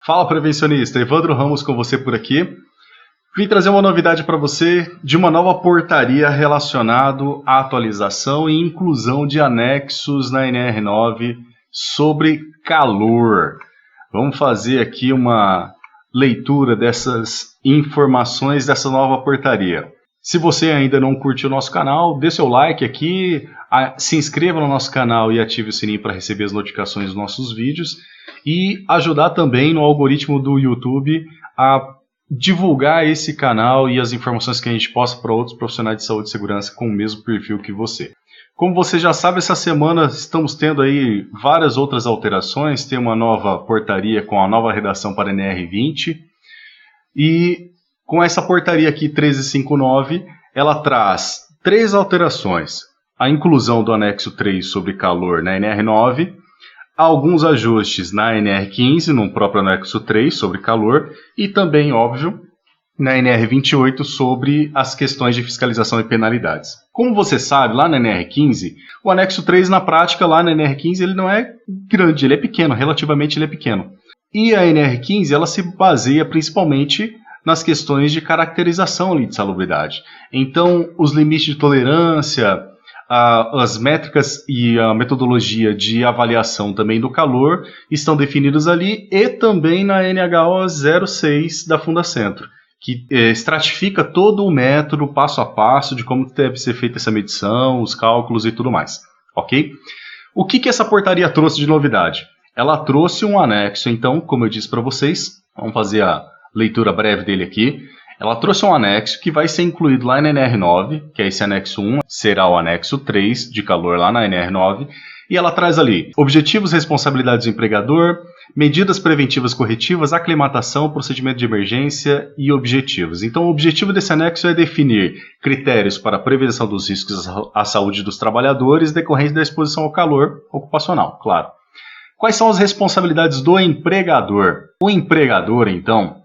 Fala, prevencionista, Evandro Ramos com você por aqui. Vim trazer uma novidade para você de uma nova portaria relacionado à atualização e inclusão de anexos na NR9 sobre calor. Vamos fazer aqui uma leitura dessas informações dessa nova portaria. Se você ainda não curtiu o nosso canal, dê seu like aqui, se inscreva no nosso canal e ative o sininho para receber as notificações dos nossos vídeos e ajudar também no algoritmo do YouTube a divulgar esse canal e as informações que a gente posta para outros profissionais de saúde e segurança com o mesmo perfil que você. Como você já sabe, essa semana estamos tendo aí várias outras alterações, tem uma nova portaria com a nova redação para a NR20 e com essa portaria aqui 1359, ela traz 3 alterações. A inclusão do anexo 3 sobre calor na NR9, alguns ajustes na NR15, no próprio anexo 3 sobre calor, e também, óbvio, na NR28 sobre as questões de fiscalização e penalidades. Como você sabe, lá na NR15, o anexo 3 na prática, lá na NR15, ele não é grande, ele é pequeno, relativamente ele é pequeno. E a NR15, ela se baseia principalmente nas questões de caracterização ali de salubridade. Então, os limites de tolerância, as métricas e a metodologia de avaliação também do calor estão definidos ali e também na NHO 06 da Fundacentro, que estratifica todo o método passo a passo de como deve ser feita essa medição, os cálculos e tudo mais, ok? O que essa portaria trouxe de novidade? Ela trouxe um anexo, então, como eu disse para vocês, vamos fazer a leitura breve dele aqui. Ela trouxe um anexo que vai ser incluído lá na NR9, que é esse anexo 1, será o anexo 3 de calor lá na NR9, e ela traz ali objetivos, responsabilidades do empregador, medidas preventivas corretivas, aclimatação, procedimento de emergência e objetivos. Então, o objetivo desse anexo é definir critérios para a prevenção dos riscos à saúde dos trabalhadores decorrentes da exposição ao calor ocupacional, claro. Quais são as responsabilidades do empregador? O empregador, então,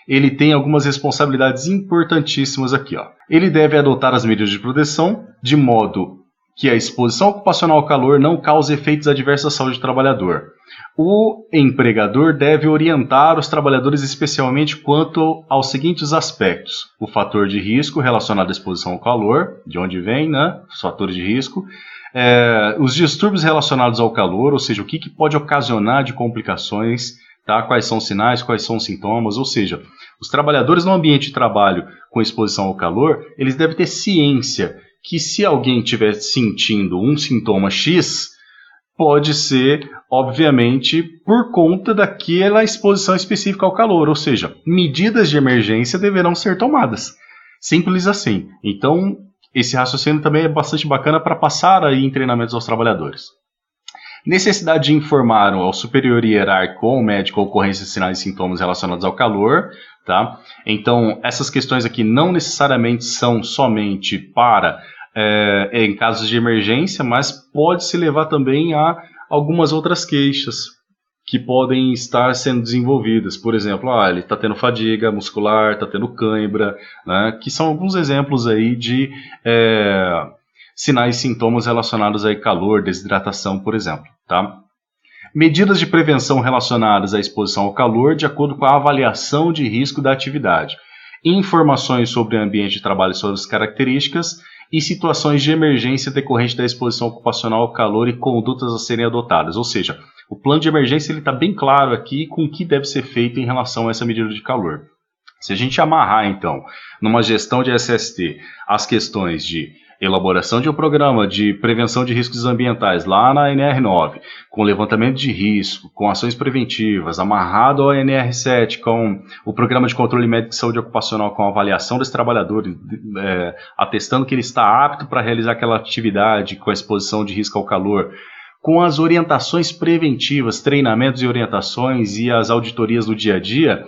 ele tem algumas responsabilidades importantíssimas aqui, ó. Ele deve adotar as medidas de proteção de modo que a exposição ocupacional ao calor não cause efeitos adversos à saúde do trabalhador. O empregador deve orientar os trabalhadores especialmente quanto aos seguintes aspectos: o fator de risco relacionado à exposição ao calor, de onde vem, né? Os fatores de risco, os distúrbios relacionados ao calor, ou seja, o que pode ocasionar de complicações, tá? Quais são os sinais, quais são os sintomas, ou seja, os trabalhadores no ambiente de trabalho com exposição ao calor, eles devem ter ciência que se alguém estiver sentindo um sintoma X, pode ser, obviamente, por conta daquela exposição específica ao calor, ou seja, medidas de emergência deverão ser tomadas. Simples assim. Então, esse raciocínio também é bastante bacana para passar aí em treinamentos aos trabalhadores. Necessidade de informar ao superior hierárquico ou médico a ocorrência de sinais e sintomas relacionados ao calor, tá? Então, essas questões aqui não necessariamente são somente para em casos de emergência, mas pode se levar também a algumas outras queixas que podem estar sendo desenvolvidas. Por exemplo, ele está tendo fadiga muscular, está tendo cãibra, né? Que são alguns exemplos aí de sinais e sintomas relacionados a calor, desidratação, por exemplo. Tá? Medidas de prevenção relacionadas à exposição ao calor de acordo com a avaliação de risco da atividade. Informações sobre o ambiente de trabalho e suas características e situações de emergência decorrente da exposição ocupacional ao calor e condutas a serem adotadas. Ou seja, o plano de emergência está bem claro aqui com o que deve ser feito em relação a essa medida de calor. Se a gente amarrar, então, numa gestão de SST, as questões de elaboração de um programa de prevenção de riscos ambientais lá na NR9, com levantamento de risco, com ações preventivas, amarrado ao NR7, com o programa de controle médico de saúde ocupacional, com a avaliação desse trabalhador, atestando que ele está apto para realizar aquela atividade com a exposição de risco ao calor, com as orientações preventivas, treinamentos e orientações e as auditorias do dia a dia,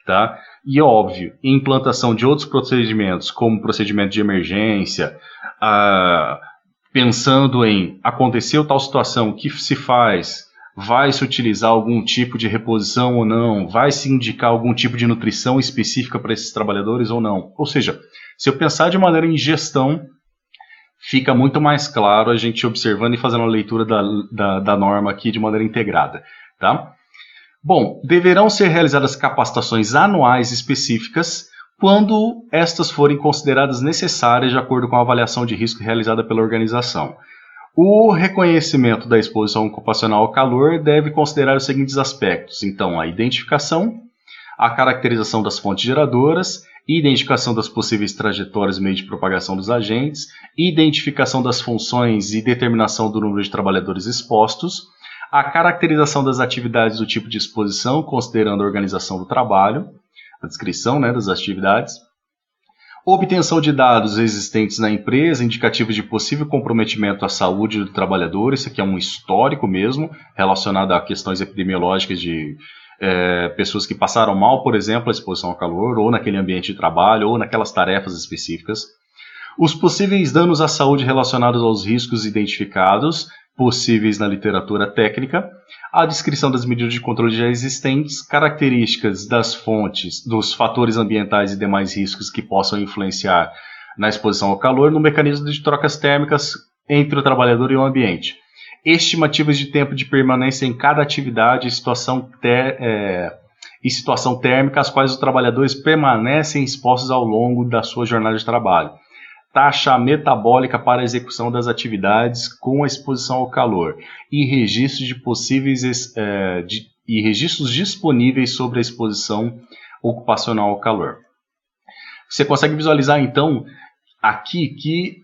tá? E óbvio, implantação de outros procedimentos, como procedimento de emergência, pensando em aconteceu tal situação, o que se faz, vai se utilizar algum tipo de reposição ou não, vai se indicar algum tipo de nutrição específica para esses trabalhadores ou não. Ou seja, se eu pensar de maneira em gestão, fica muito mais claro a gente observando e fazendo a leitura da norma aqui de maneira integrada, tá? Bom, deverão ser realizadas capacitações anuais específicas quando estas forem consideradas necessárias de acordo com a avaliação de risco realizada pela organização. O reconhecimento da exposição ocupacional ao calor deve considerar os seguintes aspectos. Então, a identificação, a caracterização das fontes geradoras, identificação das possíveis trajetórias e meio de propagação dos agentes, identificação das funções e determinação do número de trabalhadores expostos, a caracterização das atividades do tipo de exposição, considerando a organização do trabalho, a descrição, das atividades, obtenção de dados existentes na empresa, indicativos de possível comprometimento à saúde do trabalhador, isso aqui é um histórico mesmo, relacionado a questões epidemiológicas de pessoas que passaram mal, por exemplo, a exposição ao calor, ou naquele ambiente de trabalho, ou naquelas tarefas específicas, os possíveis danos à saúde relacionados aos riscos identificados, possíveis na literatura técnica, a descrição das medidas de controle já existentes, características das fontes, dos fatores ambientais e demais riscos que possam influenciar na exposição ao calor, no mecanismo de trocas térmicas entre o trabalhador e o ambiente. Estimativas de tempo de permanência em cada atividade e situação térmica às quais os trabalhadores permanecem expostos ao longo da sua jornada de trabalho. Taxa metabólica para a execução das atividades com a exposição ao calor e registros de possíveis e registros disponíveis sobre a exposição ocupacional ao calor. Você consegue visualizar então aqui que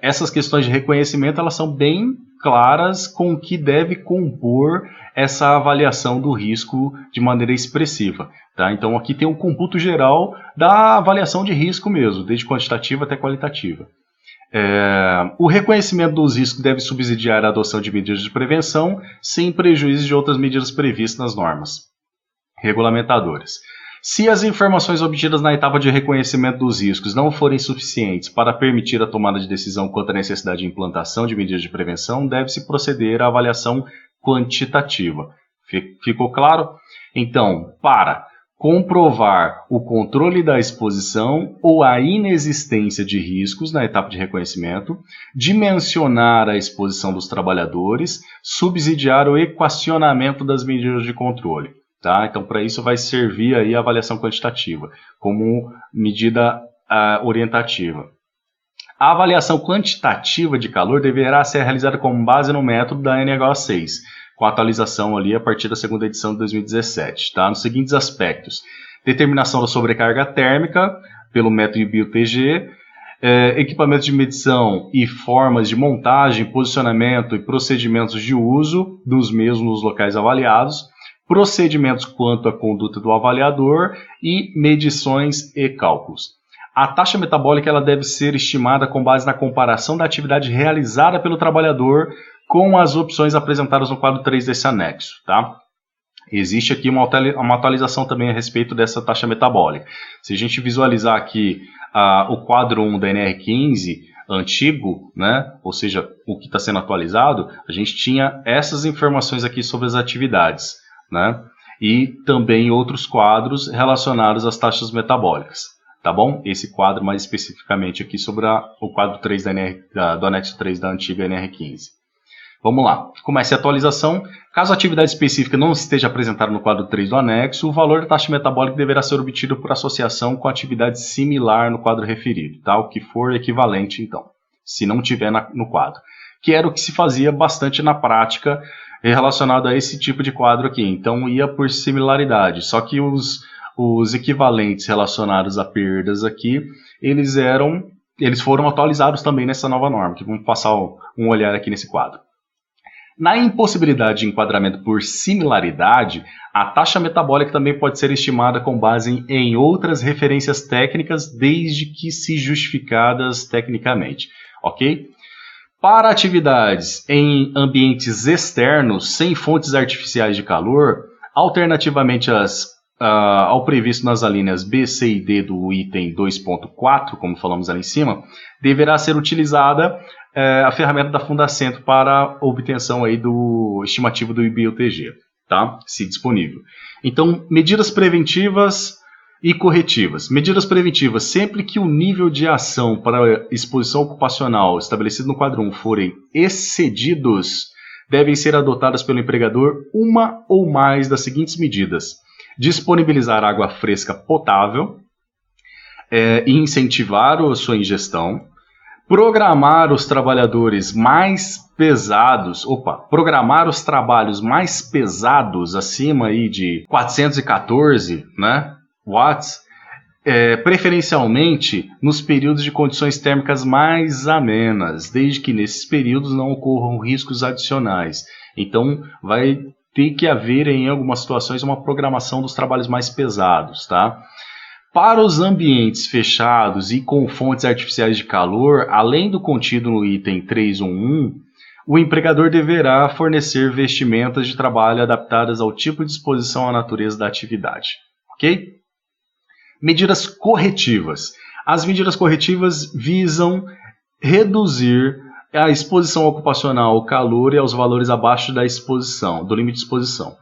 essas questões de reconhecimento elas são bem claras com o que deve compor essa avaliação do risco de maneira expressiva. Tá? Então aqui tem um computo geral da avaliação de risco mesmo, desde quantitativa até qualitativa. O reconhecimento dos riscos deve subsidiar a adoção de medidas de prevenção, sem prejuízo de outras medidas previstas nas normas regulamentadoras. Se as informações obtidas na etapa de reconhecimento dos riscos não forem suficientes para permitir a tomada de decisão quanto à necessidade de implantação de medidas de prevenção, deve-se proceder à avaliação quantitativa. Ficou claro? Então, para comprovar o controle da exposição ou a inexistência de riscos na etapa de reconhecimento, dimensionar a exposição dos trabalhadores, subsidiar o equacionamento das medidas de controle. Tá? Então, para isso vai servir aí a avaliação quantitativa, como medida orientativa. A avaliação quantitativa de calor deverá ser realizada com base no método da NH6, com atualização ali a partir da segunda edição de 2017. Tá? Nos seguintes aspectos: determinação da sobrecarga térmica pelo método IBUTG, equipamentos de medição e formas de montagem, posicionamento e procedimentos de uso dos mesmos nos locais avaliados, procedimentos quanto à conduta do avaliador e medições e cálculos. A taxa metabólica ela deve ser estimada com base na comparação da atividade realizada pelo trabalhador com as opções apresentadas no quadro 3 desse anexo. Tá? Existe aqui uma atualização também a respeito dessa taxa metabólica. Se a gente visualizar aqui o quadro 1 da NR15 antigo, ou seja, o que está sendo atualizado, a gente tinha essas informações aqui sobre as atividades. E também outros quadros relacionados às taxas metabólicas, tá bom? Esse quadro mais especificamente aqui sobre o quadro 3 do anexo 3 da antiga NR15. Vamos lá, comece a atualização. Caso a atividade específica não esteja apresentada no quadro 3 do anexo, o valor da taxa metabólica deverá ser obtido por associação com atividade similar no quadro referido, tá? O que for equivalente então, se não tiver no quadro. Que era o que se fazia bastante na prática relacionado a esse tipo de quadro aqui. Então ia por similaridade, só que os equivalentes relacionados a perdas aqui, eles foram atualizados também nessa nova norma, que vamos passar um olhar aqui nesse quadro. Na impossibilidade de enquadramento por similaridade, a taxa metabólica também pode ser estimada com base em outras referências técnicas, desde que se justificadas tecnicamente, ok? Para atividades em ambientes externos, sem fontes artificiais de calor, alternativamente ao previsto nas alíneas B, C e D do item 2.4, como falamos ali em cima, deverá ser utilizada a ferramenta da Fundacentro para obtenção aí do estimativo do IBUTG, tá? Se disponível. Então, medidas preventivas e corretivas. Medidas preventivas, sempre que o nível de ação para exposição ocupacional estabelecido no quadro 1 forem excedidos, devem ser adotadas pelo empregador uma ou mais das seguintes medidas: disponibilizar água fresca potável, e incentivar a sua ingestão, programar os trabalhos mais pesados, acima aí de 414, né, watts, preferencialmente nos períodos de condições térmicas mais amenas, desde que nesses períodos não ocorram riscos adicionais. Então, vai ter que haver em algumas situações uma programação dos trabalhos mais pesados, tá? Para os ambientes fechados e com fontes artificiais de calor, além do contido no item 311, o empregador deverá fornecer vestimentas de trabalho adaptadas ao tipo de exposição à natureza da atividade. Ok? Medidas corretivas. As medidas corretivas visam reduzir a exposição ocupacional ao calor e aos valores abaixo da exposição, do limite de exposição.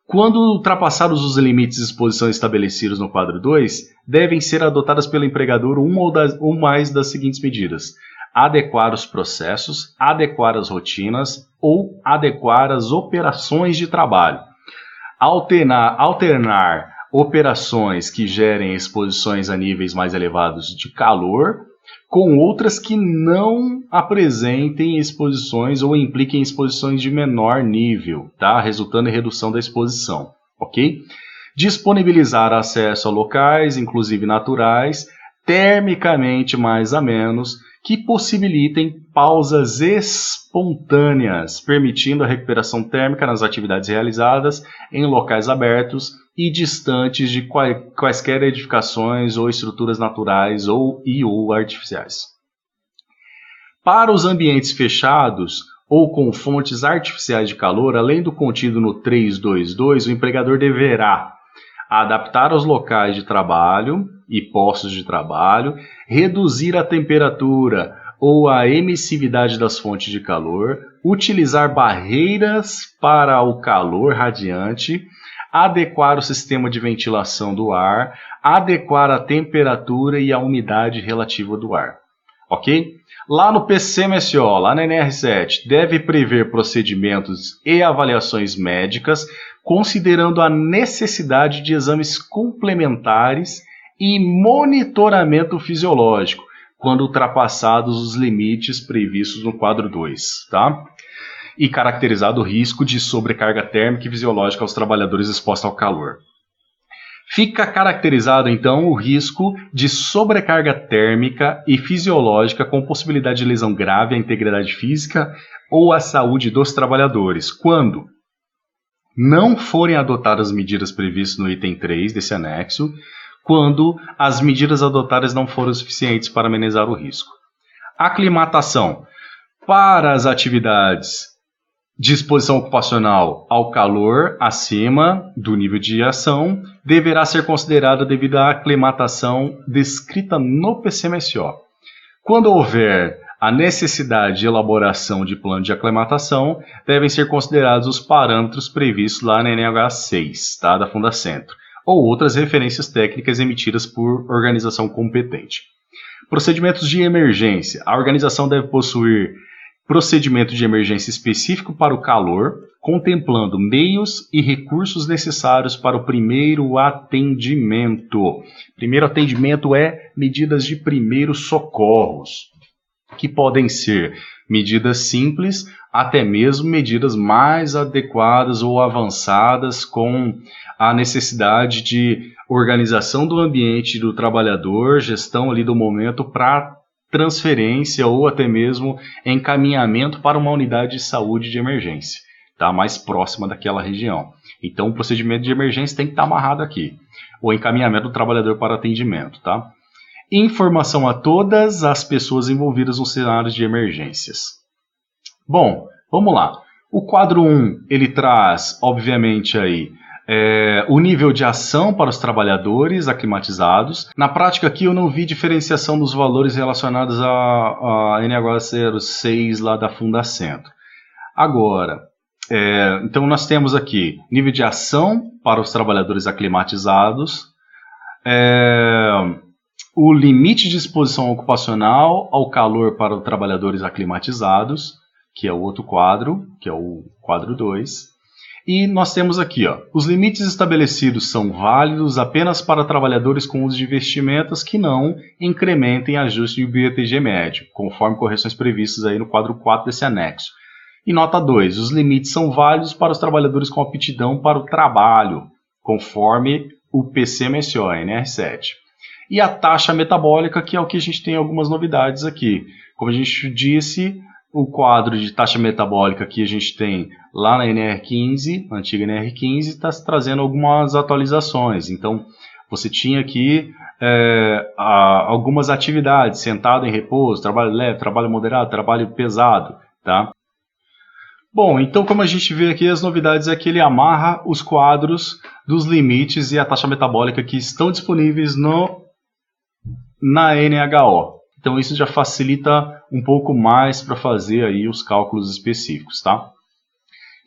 Quando ultrapassados os limites de exposição estabelecidos no quadro 2, devem ser adotadas pelo empregador uma ou mais das seguintes medidas: adequar os processos, adequar as rotinas ou adequar as operações de trabalho. Alternar operações que gerem exposições a níveis mais elevados de calor com outras que não apresentem exposições ou impliquem exposições de menor nível, tá? Resultando em redução da exposição, ok? Disponibilizar acesso a locais, inclusive naturais, termicamente mais amenos, que possibilitem pausas espontâneas, permitindo a recuperação térmica nas atividades realizadas em locais abertos e distantes de quaisquer edificações ou estruturas naturais ou artificiais. Para os ambientes fechados ou com fontes artificiais de calor, além do contido no 322, o empregador deverá adaptar os locais de trabalho e postos de trabalho, reduzir a temperatura ou a emissividade das fontes de calor, utilizar barreiras para o calor radiante, adequar o sistema de ventilação do ar, adequar a temperatura e a umidade relativa do ar. Ok? Lá no PCMSO, lá na NR7, deve prever procedimentos e avaliações médicas, considerando a necessidade de exames complementares e monitoramento fisiológico, quando ultrapassados os limites previstos no quadro 2, tá? E caracterizado o risco de sobrecarga térmica e fisiológica aos trabalhadores expostos ao calor. Fica caracterizado, então, o risco de sobrecarga térmica e fisiológica com possibilidade de lesão grave à integridade física ou à saúde dos trabalhadores, quando não forem adotadas medidas previstas no item 3 desse anexo, quando as medidas adotadas não forem suficientes para amenizar o risco. Aclimatação. Para as atividades de exposição ocupacional ao calor acima do nível de ação, deverá ser considerada devido à aclimatação descrita no PCMSO. Quando houver a necessidade de elaboração de plano de aclimatação, devem ser considerados os parâmetros previstos lá na NH6, tá, da Fundacentro, ou outras referências técnicas emitidas por organização competente. Procedimentos de emergência. A organização deve possuir procedimento de emergência específico para o calor, contemplando meios e recursos necessários para o primeiro atendimento. Primeiro atendimento é medidas de primeiros socorros, que podem ser medidas simples, até mesmo medidas mais adequadas ou avançadas com a necessidade de organização do ambiente do trabalhador, gestão ali do momento para transferência ou até mesmo encaminhamento para uma unidade de saúde de emergência, tá? Mais próxima daquela região. Então o procedimento de emergência tem que estar amarrado aqui. O encaminhamento do trabalhador para atendimento, tá? Informação a todas as pessoas envolvidas nos cenários de emergências. Bom, vamos lá. O quadro 1, ele traz, obviamente, aí, o nível de ação para os trabalhadores aclimatizados. Na prática aqui eu não vi diferenciação dos valores relacionados a NH06 lá da Fundacentro. Agora, então nós temos aqui nível de ação para os trabalhadores aclimatizados, o limite de exposição ocupacional ao calor para os trabalhadores aclimatizados, que é o outro quadro, que é o quadro 2. E nós temos aqui, ó, os limites estabelecidos são válidos apenas para trabalhadores com uso de vestimentas que não incrementem ajuste de BUTG médio, conforme correções previstas aí no quadro 4 desse anexo. E nota 2, os limites são válidos para os trabalhadores com aptidão para o trabalho, conforme o PCMSO, NR7. E a taxa metabólica, que é o que a gente tem algumas novidades aqui. Como a gente disse, o quadro de taxa metabólica que a gente tem lá na NR15, a antiga NR15, está trazendo algumas atualizações. Então, você tinha aqui algumas atividades, sentado em repouso, trabalho leve, trabalho moderado, trabalho pesado, tá? Bom, então como a gente vê aqui, as novidades é que ele amarra os quadros dos limites e a taxa metabólica que estão disponíveis na NHO. Então isso já facilita um pouco mais para fazer aí os cálculos específicos, tá?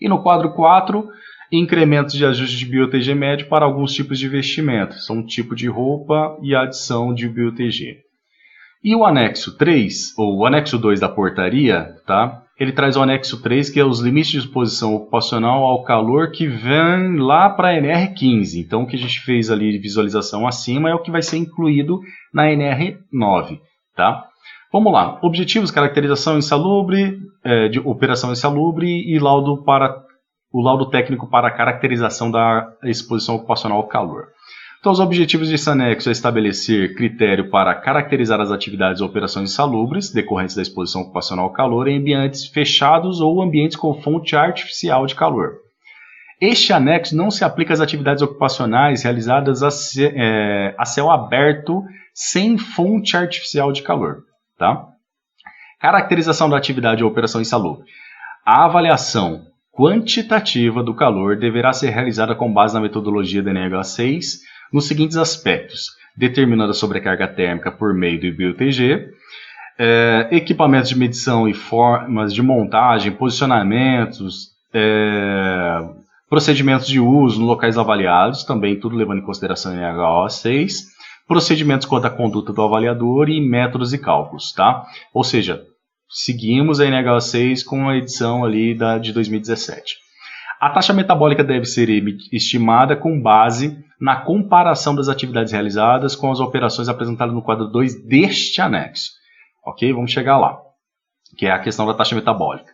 E no quadro 4, incrementos de ajuste de BUTG médio para alguns tipos de vestimento. São tipo de roupa e adição de BUTG. E o anexo 3, ou o anexo 2 da portaria, tá? Ele traz o anexo 3, que é os limites de exposição ocupacional ao calor que vem lá para a NR15. Então o que a gente fez ali de visualização acima é o que vai ser incluído na NR9. Tá? Vamos lá. Objetivos, caracterização insalubre, de operação insalubre e o laudo técnico para a caracterização da exposição ocupacional ao calor. Então, os objetivos desse anexo é estabelecer critério para caracterizar as atividades ou operações insalubres decorrentes da exposição ocupacional ao calor em ambientes fechados ou ambientes com fonte artificial de calor. Este anexo não se aplica às atividades ocupacionais realizadas a céu aberto sem fonte artificial de calor. Tá? Caracterização da atividade ou operação insalubre. A avaliação quantitativa do calor deverá ser realizada com base na metodologia da NH6 nos seguintes aspectos: determinando a sobrecarga térmica por meio do BUTG, equipamentos de medição e formas de montagem, posicionamentos, procedimentos de uso nos locais avaliados, também tudo levando em consideração a NH6, procedimentos quanto à conduta do avaliador e métodos e cálculos, tá? Ou seja, seguimos a NH6 com a edição ali de 2017. A taxa metabólica deve ser estimada com base na comparação das atividades realizadas com as operações apresentadas no quadro 2 deste anexo. Ok? Vamos chegar lá, que é a questão da taxa metabólica.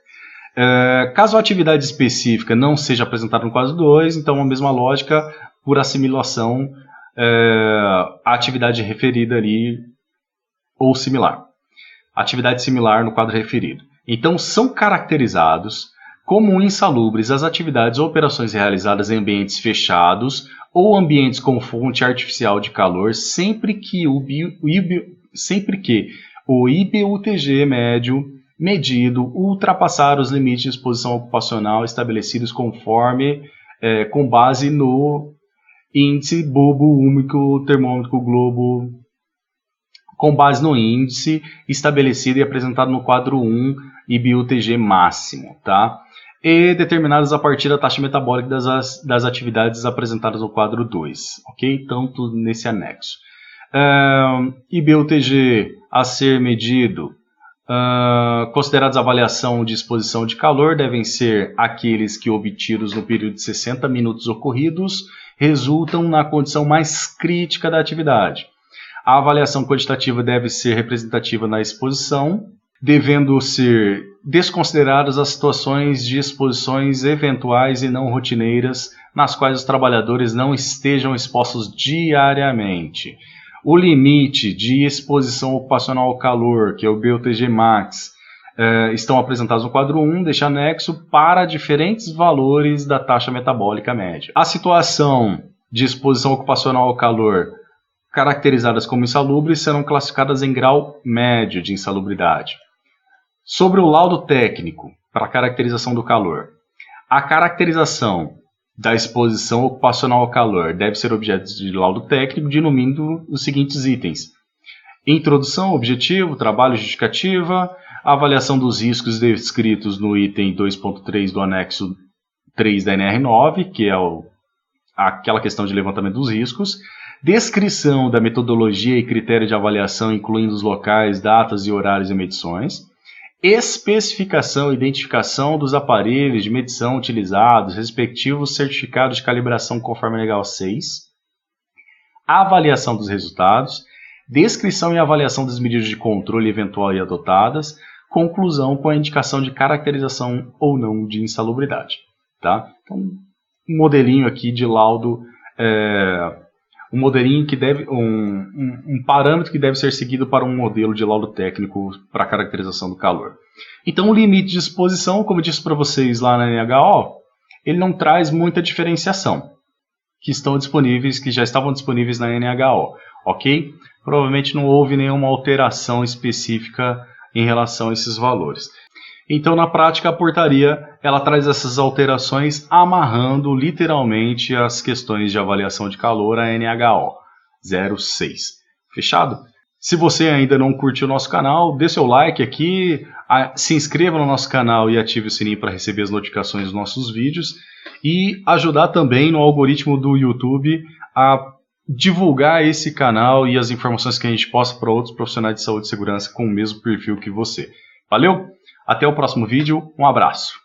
Caso a atividade específica não seja apresentada no quadro 2, então a mesma lógica, por assimilação, a atividade referida ali ou similar. Atividade similar no quadro referido. Então, são caracterizados como insalubres as atividades ou operações realizadas em ambientes fechados ou ambientes com fonte artificial de calor sempre que o IBUTG médio medido ultrapassar os limites de exposição ocupacional estabelecidos com base no índice bulbo úmico termômetro globo, com base no índice estabelecido e apresentado no quadro 1 IBUTG máximo, tá? E determinadas a partir da taxa metabólica das atividades apresentadas no quadro 2, ok? Então, tudo nesse anexo. IBUTG a ser medido, considerados a avaliação de exposição de calor, devem ser aqueles que, obtidos no período de 60 minutos ocorridos, resultam na condição mais crítica da atividade. A avaliação quantitativa deve ser representativa na exposição, devendo ser desconsideradas as situações de exposições eventuais e não rotineiras nas quais os trabalhadores não estejam expostos diariamente. O limite de exposição ocupacional ao calor, que é o BUTG Max, estão apresentados no quadro 1 deste anexo para diferentes valores da taxa metabólica média. A situação de exposição ocupacional ao calor caracterizadas como insalubres serão classificadas em grau médio de insalubridade. Sobre o laudo técnico para a caracterização do calor. A caracterização da exposição ocupacional ao calor deve ser objeto de laudo técnico, de no mínimo os seguintes itens: introdução, objetivo, trabalho, justificativa, avaliação dos riscos descritos no item 2.3 do anexo 3 da NR9, que é aquela questão de levantamento dos riscos, descrição da metodologia e critério de avaliação, incluindo os locais, datas e horários e medições, especificação e identificação dos aparelhos de medição utilizados, respectivos certificados de calibração conforme a Legal 6, avaliação dos resultados, descrição e avaliação das medidas de controle eventual e adotadas, conclusão com a indicação de caracterização ou não de insalubridade. Tá? Então, um modelinho aqui de laudo, um modelinho que deve, um parâmetro que deve ser seguido para um modelo de laudo técnico para a caracterização do calor. Então, o limite de exposição, como eu disse para vocês lá na NHO, ele não traz muita diferenciação, que já estavam disponíveis na NHO, ok? Provavelmente não houve nenhuma alteração específica em relação a esses valores. Então, na prática, a portaria ela traz essas alterações amarrando literalmente as questões de avaliação de calor à NHO 06. Fechado? Se você ainda não curtiu o nosso canal, dê seu like aqui, se inscreva no nosso canal e ative o sininho para receber as notificações dos nossos vídeos e ajudar também no algoritmo do YouTube a divulgar esse canal e as informações que a gente posta para outros profissionais de saúde e segurança com o mesmo perfil que você. Valeu? Até o próximo vídeo, um abraço!